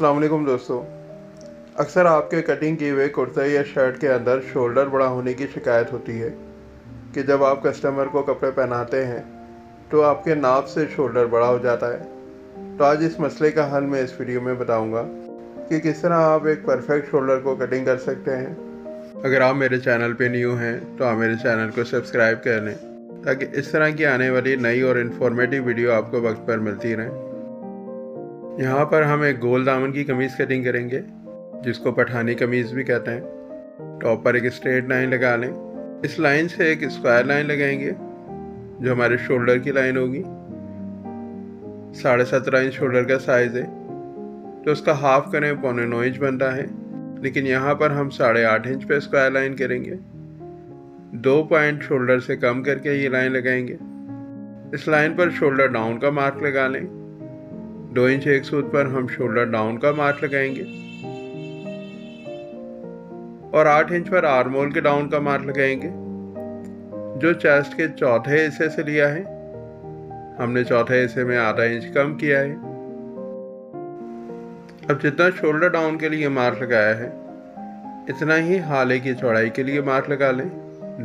अस्सलाम वालेकुम दोस्तों। अक्सर आपके कटिंग किए हुए कुर्ते या शर्ट के अंदर शोल्डर बड़ा होने की शिकायत होती है कि जब आप कस्टमर को कपड़े पहनाते हैं तो आपके नाप से शोल्डर बड़ा हो जाता है। तो आज इस मसले का हल मैं इस वीडियो में बताऊंगा कि किस तरह आप एक परफेक्ट शोल्डर को कटिंग कर सकते हैं। अगर आप मेरे चैनल पे न्यू हैं तो आप मेरे चैनल को सब्सक्राइब कर लें ताकि इस तरह की आने वाली नई और इन्फॉर्मेटिव वीडियो आपको वक्त पर मिलती रहें। यहाँ पर हम एक गोल दामन की कमीज़ कटिंग करेंगे जिसको पठानी कमीज़ भी कहते हैं। टॉप पर एक स्ट्रेट लाइन लगा लें। इस लाइन से एक स्क्वायर लाइन लगाएंगे जो हमारे शोल्डर की लाइन होगी। 17.5 इंच शोल्डर का साइज़ है तो उसका हाफ करें 9.25 इंच बनता है, लेकिन यहाँ पर हम 8.5 इंच पे स्क्वायर लाइन करेंगे। 2 पॉइंट शोल्डर से कम करके ये लाइन लगाएंगे। इस लाइन पर शोल्डर डाउन का मार्क लगा लें। 2 इंच एक सूत पर हम शोल्डर डाउन का मार्क लगाएंगे और 8 इंच पर आर्म होल के डाउन का मार्क लगाएंगे जो चेस्ट के चौथे हिस्से से लिया है। हमने चौथे हिस्से में आधा इंच कम किया है। अब जितना शोल्डर डाउन के लिए मार्क लगाया है इतना ही हाले की चौड़ाई के लिए मार्क लगा लें।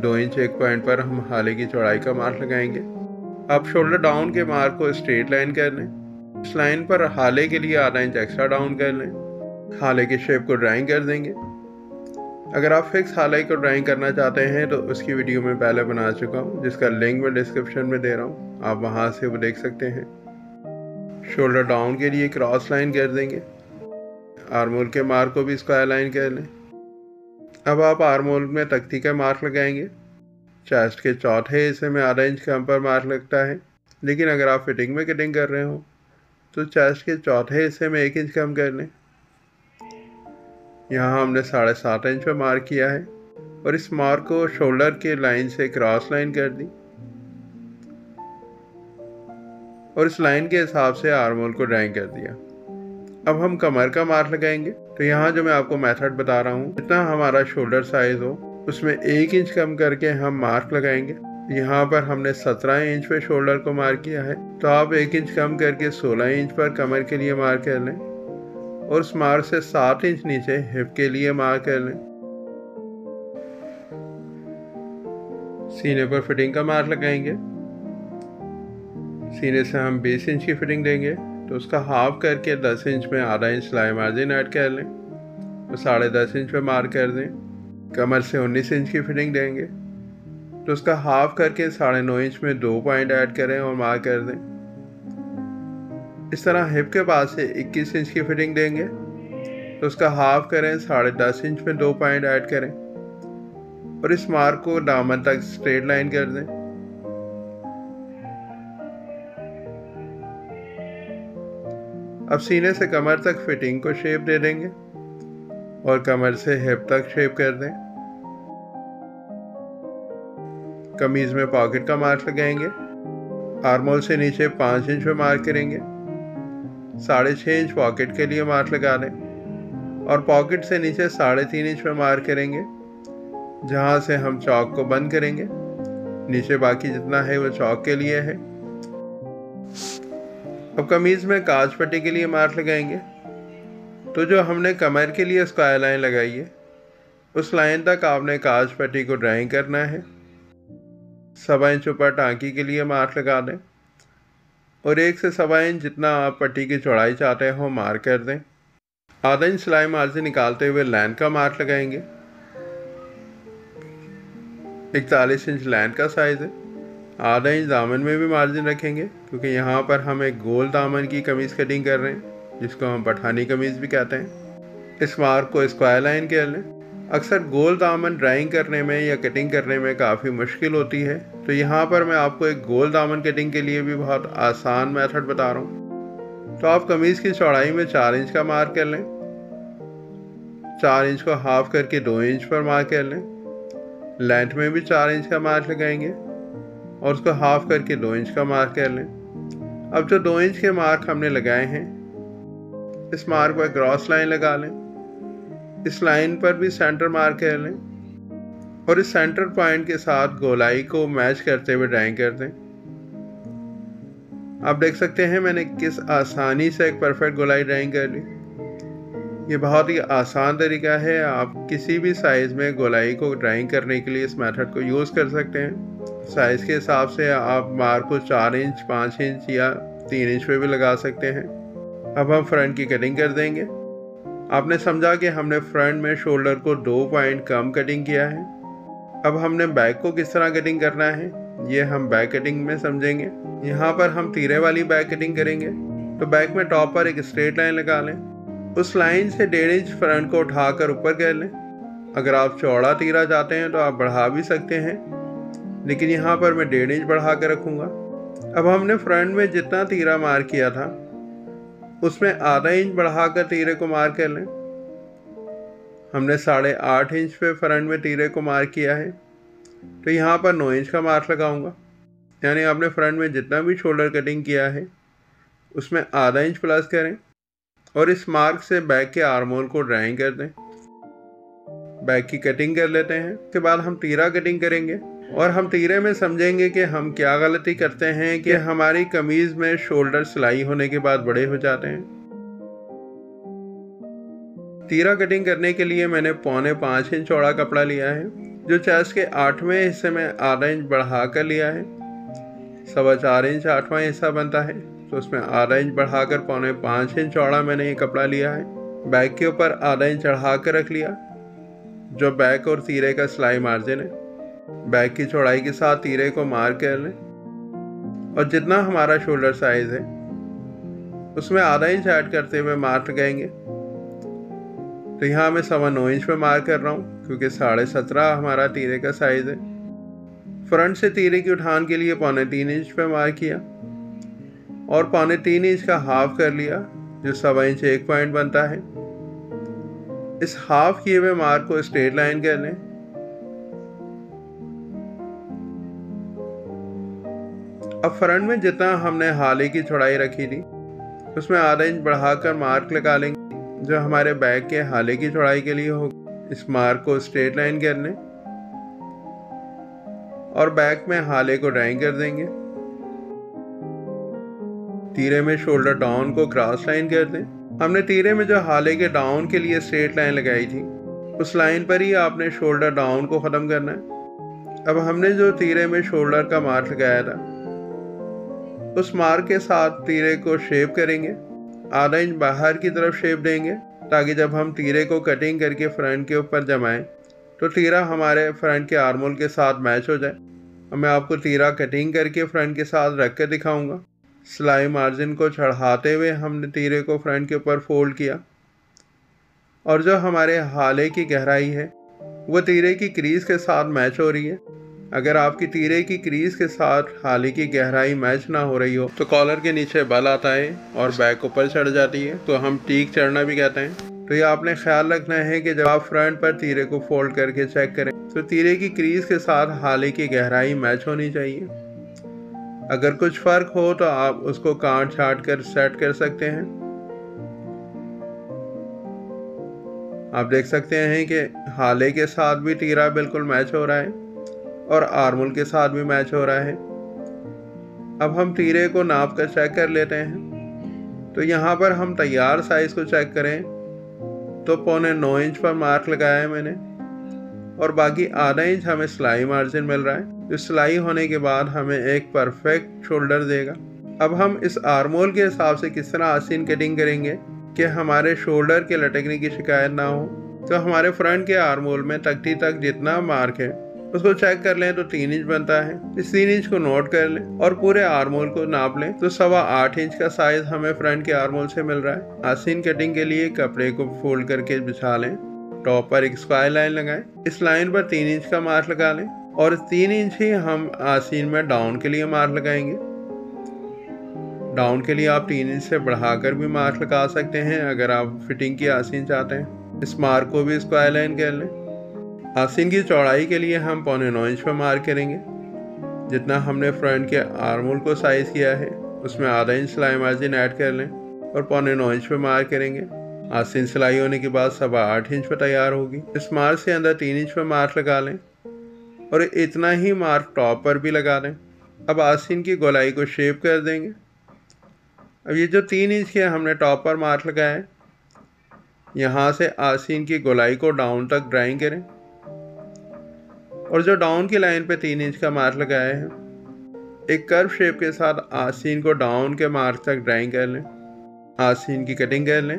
2 इंच एक पॉइंट पर हम हाले की चौड़ाई का मार्क लगाएंगे। अब शोल्डर डाउन के मार्क को स्ट्रेट लाइन कर लें। इस लाइन पर हाले के लिए आधा इंच एक्स्ट्रा डाउन कर लें। हाले की शेप को ड्राइंग कर देंगे। अगर आप फिक्स हाले को ड्राइंग करना चाहते हैं तो उसकी वीडियो मैं पहले बना चुका हूँ जिसका लिंक मैं डिस्क्रिप्शन में दे रहा हूँ, आप वहाँ से वो देख सकते हैं। शोल्डर डाउन के लिए क्रॉस लाइन कर देंगे। आर्म होल के मार्क को भी स्क्वायर लाइन कर लें। अब आप आर्म होल में तख्ती का मार्क लगाएंगे। चेस्ट के चौथे हिस्से में आधा इंच कम पर मार्क लगता है, लेकिन अगर आप फिटिंग में कटिंग कर रहे हो तो चेस्ट के चौथे हिस्से में 1 इंच कम कर लें। यहाँ हमने 7.5 इंच पर मार्क किया है और इस मार्क को शोल्डर के लाइन से क्रॉस लाइन कर दी और इस लाइन के हिसाब से आर्म होल को ड्राइंग कर दिया। अब हम कमर का मार्क लगाएंगे। तो यहाँ जो मैं आपको मेथड बता रहा हूँ, जितना हमारा शोल्डर साइज हो उसमें 1 इंच कम करके हम मार्क लगाएंगे। यहाँ पर हमने 17 इंच पे शोल्डर को मार्क किया है तो आप 1 इंच कम करके 16 इंच पर कमर के लिए मार्क कर लें और उस मार्क से 7 इंच नीचे हिप के लिए मार्क कर लें। सीने पर फिटिंग का मार्क लगाएंगे। सीने से हम 20 इंच की फिटिंग देंगे तो उसका हाफ करके 10 इंच में आधा इंच सिलाई मार्जिन ऐड कर लें तो 10.5 इंच पे मार्क कर दें। कमर से 19 इंच की फिटिंग देंगे तो उसका हाफ करके 9.5 इंच में 2 पॉइंट ऐड करें और मार्क कर दें। इस तरह हिप के पास से 21 इंच की फिटिंग देंगे तो उसका हाफ करें 10.5 इंच में 2 पॉइंट ऐड करें और इस मार्क को दामन तक स्ट्रेट लाइन कर दें। अब सीने से कमर तक फिटिंग को शेप दे देंगे और कमर से हिप तक शेप कर दें। कमीज में पॉकेट का मार्क लगाएंगे। आर्म होल से नीचे 5 इंच पे मार्क करेंगे। 6.5 इंच पॉकेट के लिए मार्क लगा लें और पॉकेट से नीचे 3.5 इंच पे मार्क करेंगे जहां से हम चौक को बंद करेंगे। नीचे बाकी जितना है वो चौक के लिए है। अब कमीज में काज पट्टी के लिए मार्क लगाएंगे तो जो हमने कमर के लिए स्क्वायर लाइन लगाई है उस लाइन तक आपने काज पट्टी को ड्राइंग करना है। 1.25 इंच ऊपर टांकी के लिए मार्क लगा दें और 1 से 1.25 इंच जितना आप पट्टी की चौड़ाई चाहते हो मार्क कर दें। आधा इंच सिलाई मार्जिन निकालते हुए लाइन का मार्क लगाएंगे। 41 इंच लाइन का साइज है। आधा इंच दामन में भी मार्जिन रखेंगे क्योंकि यहाँ पर हम एक गोल दामन की कमीज कटिंग कर रहे हैं जिसको हम पठानी कमीज भी कहते हैं। इस मार्क को स्क्वायर लाइन कर लें। अक्सर गोल दामन ड्राइंग करने में या कटिंग करने में काफ़ी मुश्किल होती है तो यहाँ पर मैं आपको एक गोल दामन कटिंग के लिए भी बहुत आसान मेथड बता रहा हूँ। तो आप कमीज़ की चौड़ाई में 4 इंच का मार्क कर लें। 4 इंच को हाफ करके 2 इंच पर मार्क कर लें। लेंथ में भी 4 इंच का मार्क लगाएंगे और उसको हाफ करके 2 इंच का मार्क कर लें। अब जो 2 इंच के मार्क हमने लगाए हैं इस मार्क पर क्रॉस लाइन लगा लें। इस लाइन पर भी सेंटर मार्क कर लें और इस सेंटर पॉइंट के साथ गोलाई को मैच करते हुए ड्राइंग कर दें। आप देख सकते हैं मैंने किस आसानी से एक परफेक्ट गोलाई ड्राइंग कर ली। ये बहुत ही आसान तरीका है, आप किसी भी साइज़ में गोलाई को ड्राइंग करने के लिए इस मेथड को यूज़ कर सकते हैं। साइज़ के हिसाब से आप मार को 4 इंच, 5 इंच या 3 इंच पे भी लगा सकते हैं। अब हम फ्रंट की कटिंग कर देंगे। आपने समझा कि हमने फ्रंट में शोल्डर को 2 पॉइंट कम कटिंग किया है। अब हमने बैक को किस तरह कटिंग करना है ये हम बैक कटिंग में समझेंगे। यहाँ पर हम तीरे वाली बैक कटिंग करेंगे। तो बैक में टॉप पर एक स्ट्रेट लाइन लगा लें, उस लाइन से 1.5 इंच फ्रंट को उठाकर ऊपर कर लें। अगर आप चौड़ा तीरा चाहते हैं तो आप बढ़ा भी सकते हैं, लेकिन यहाँ पर मैं 1.5 इंच बढ़ा कर रखूँगा। अब हमने फ्रंट में जितना तीरा मार किया था उसमें आधा इंच बढ़ाकर तीरे को मार कर लें। हमने 8.5 इंच पे फ्रंट में तीरे को मार्क किया है, तो यहाँ पर 9 इंच का मार्क लगाऊंगा। यानी आपने फ्रंट में जितना भी शोल्डर कटिंग किया है उसमें आधा इंच प्लस करें और इस मार्क से बैक के आर्म होल को ड्राइंग कर दें। बैक की कटिंग कर लेते हैं। उसके बाद हम तीरा कटिंग करेंगे और हम तीरे में समझेंगे कि हम क्या गलती करते हैं कि हमारी कमीज में शोल्डर सिलाई होने के बाद बड़े हो जाते हैं। तीरा कटिंग करने के लिए मैंने 4.25 इंच चौड़ा कपड़ा लिया है, जो चेस्ट के 8वें हिस्से में आधा इंच बढ़ा कर लिया है। 4.25 इंच 8वां हिस्सा बनता है, तो उसमें आधा इंच बढ़ाकर 4.25 इंच चौड़ा मैंने ये कपड़ा लिया है। बैक के ऊपर आधा इंच चढ़ा कर रख लिया, जो बैक और तीरे का सिलाई मार्जिन है। बैक की चौड़ाई के साथ तीरे को मार्क कर लें और जितना हमारा शोल्डर साइज है उसमें आधा इंच ऐड करते हुए मार्क लगाएंगे। तो यहाँ मैं 9.25 इंच पे मार्क कर रहा हूँ, क्योंकि 17.5 हमारा तीरे का साइज है। फ्रंट से तीरे की उठान के लिए 3.25 इंच पे मार्क किया और 3.25 इंच का हाफ कर लिया, जो 1.25 इंच एक पॉइंट बनता है। इस हाफ किए हुए मार्क को स्ट्रेट लाइन कर लें। अब फ्रंट में जितना हमने हाले की चौड़ाई रखी थी उसमें आधा इंच बढ़ाकर मार्क लगा लेंगे, जो हमारे बैक के हाले की चौड़ाई के लिए हो। इस मार्क को स्ट्रेट लाइन कर लें और बैक में हाले को ड्राइंग कर देंगे। तीरे में शोल्डर डाउन को क्रॉस लाइन कर दें। हमने तीरे में जो हाले के डाउन के लिए स्ट्रेट लाइन लगाई थी उस लाइन पर ही आपने शोल्डर डाउन को ख़त्म करना है। अब हमने जो तीरे में शोल्डर का मार्क लगाया था उस मार्क के साथ तीरे को शेप करेंगे। आधा इंच बाहर की तरफ शेप देंगे, ताकि जब हम तीरे को कटिंग करके फ्रंट के ऊपर जमाएं तो तीरा हमारे फ्रंट के आर्म होल के साथ मैच हो जाए। अब मैं आपको तीरा कटिंग करके फ्रंट के साथ रख कर दिखाऊंगा। सिलाई मार्जिन को चढ़ाते हुए हमने तीरे को फ्रंट के ऊपर फोल्ड किया और जो हमारे हाले की गहराई है वो तीरे की क्रीज के साथ मैच हो रही है। अगर आपकी तीरे की क्रीज के साथ हाले की गहराई मैच ना हो रही हो तो कॉलर के नीचे बल आता है और बैक ऊपर चढ़ जाती है, तो हम टीक चढ़ना भी कहते हैं। तो ये आपने ख्याल रखना है कि जब आप फ्रंट पर तीरे को फोल्ड करके चेक करें तो तीरे की क्रीज के साथ हाले की गहराई मैच होनी चाहिए। अगर कुछ फर्क हो तो आप उसको काट छाट कर सेट कर सकते हैं। आप देख सकते हैं कि हाले के साथ भी तीरा बिल्कुल मैच हो रहा है और आर्म होल के साथ भी मैच हो रहा है। अब हम तीरे को नाप कर चेक कर लेते हैं। तो यहाँ पर हम तैयार साइज को चेक करें तो 9.25 इंच पर मार्क लगाया है मैंने और बाकी आधा इंच हमें सिलाई मार्जिन मिल रहा है, जो सिलाई होने के बाद हमें एक परफेक्ट शोल्डर देगा। अब हम इस आर्म होल के हिसाब से किस तरह आस्तीन कटिंग करेंगे कि हमारे शोल्डर के लटकने की शिकायत ना हो। तो हमारे फ्रंट के आर्म होल में तख्ती तक जितना मार्क है उसको चेक कर लें तो 3 इंच बनता है। इस 3 इंच को नोट कर लें और पूरे आर्म होल को नाप लें तो 8.25 इंच का साइज हमें फ्रंट के आर्म होल से मिल रहा है। आस्तीन कटिंग के लिए कपड़े को फोल्ड करके बिछा लें, टॉप पर एक स्क्वायर लाइन लगाएं, इस लाइन पर 3 इंच का मार्क लगा लें और 3 इंच ही हम आस्तीन में डाउन के लिए मार्क लगाएंगे। डाउन के लिए आप 3 इंच से बढ़ाकर भी मार्क लगा सकते हैं अगर आप फिटिंग की आस्तीन चाहते हैं। इस मार्क को भी स्क्वायर लाइन कर लें। आस्तीन की चौड़ाई के लिए हम 9.25 इंच पर मार्क करेंगे। जितना हमने फ्रंट के आर्म होल को साइज किया है उसमें आधा इंच सिलाई मार्जिन ऐड कर लें और 9.25 इंच पर मार्क करेंगे। आस्तीन सिलाई होने के बाद 8.25 इंच पर तैयार होगी। इस मार्क से अंदर 3 इंच पर मार्क लगा लें और इतना ही मार्क टॉप पर भी लगा दें। अब आस्तीन की गोलाई को शेप कर देंगे। अब ये जो 3 इंच के हमने टॉप पर मार्क लगाया है यहाँ से आसीन की गोलाई को डाउन तक ड्राइंग करें और जो डाउन की लाइन पे 3 इंच का मार्क लगाए हैं, एक कर्व शेप के साथ आसीन को डाउन के मार्क तक ड्राइंग कर लें। आसीन की कटिंग कर लें।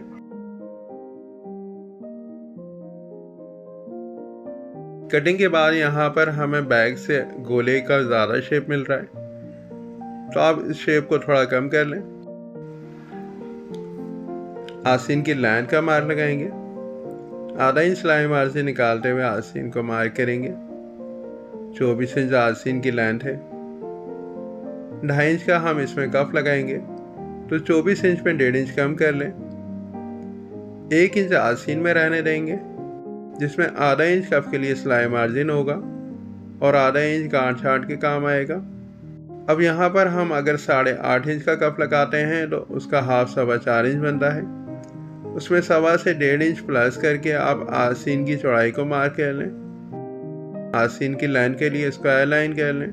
कटिंग के बाद यहाँ पर हमें बैक से गोले का ज़्यादा शेप मिल रहा है, तो आप इस शेप को थोड़ा कम कर लें। आसीन की लाइन का मार्क लगाएंगे। आधा इंच सिलाई मार्जिन निकालते हुए आसीन को मार्क करेंगे। 24 इंच आसीन की लेंथ है। 2.5 इंच का हम इसमें कफ लगाएंगे, तो 24 इंच में 1.5 इंच कम कर लें। 1 इंच आसीन में रहने देंगे, जिसमें आधा इंच कफ के लिए सिलाई मार्जिन होगा और आधा इंच गांठ छांट के काम आएगा। अब यहाँ पर हम अगर 8.5 इंच का कफ लगाते हैं तो उसका हाफ 4.25 इंच बनता है। उसमें 1.25 से 1.5 इंच प्लस करके आप आसीन की चौड़ाई को मार्क कर लें। आसीन की लाइन के लिए स्क्वायर लाइन कर लें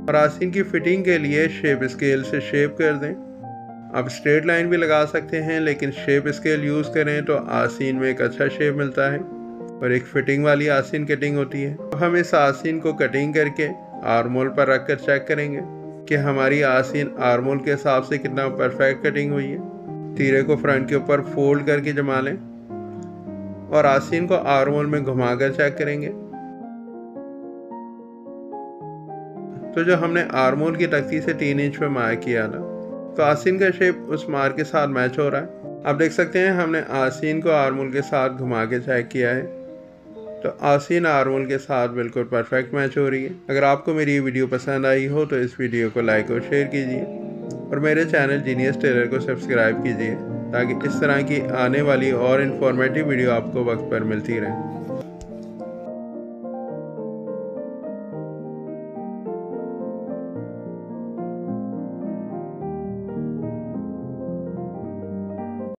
और आसीन की फिटिंग के लिए शेप स्केल से शेप कर दें। आप स्ट्रेट लाइन भी लगा सकते हैं, लेकिन शेप स्केल यूज़ करें तो आसीन में एक अच्छा शेप मिलता है और एक फिटिंग वाली आसीन कटिंग होती है। अब हम इस आसीन को कटिंग करके आर्मोल पर रख कर चेक करेंगे कि हमारी आसीन आर्मोल के हिसाब से कितना परफेक्ट कटिंग हुई है। तीरे को फ्रंट के ऊपर फोल्ड करके जमा लें और आसीन को आर्मोल में घुमाकर चेक करेंगे। तो जो हमने आर्मोल की तख्ती से 3 इंच पे मार्क किया था, तो आसीन का शेप उस मार्क के साथ मैच हो रहा है। आप देख सकते हैं हमने आसीन को आर्मोल के साथ घुमा के चेक किया है, तो आसीन आर्मोल के साथ बिल्कुल परफेक्ट मैच हो रही है। अगर आपको मेरी ये वीडियो पसंद आई हो तो इस वीडियो को लाइक और शेयर कीजिए और मेरे चैनल जीनियस टेलर को सब्सक्राइब कीजिए, ताकि इस तरह की आने वाली और इन्फॉर्मेटिव वीडियो आपको वक्त पर मिलती रहे।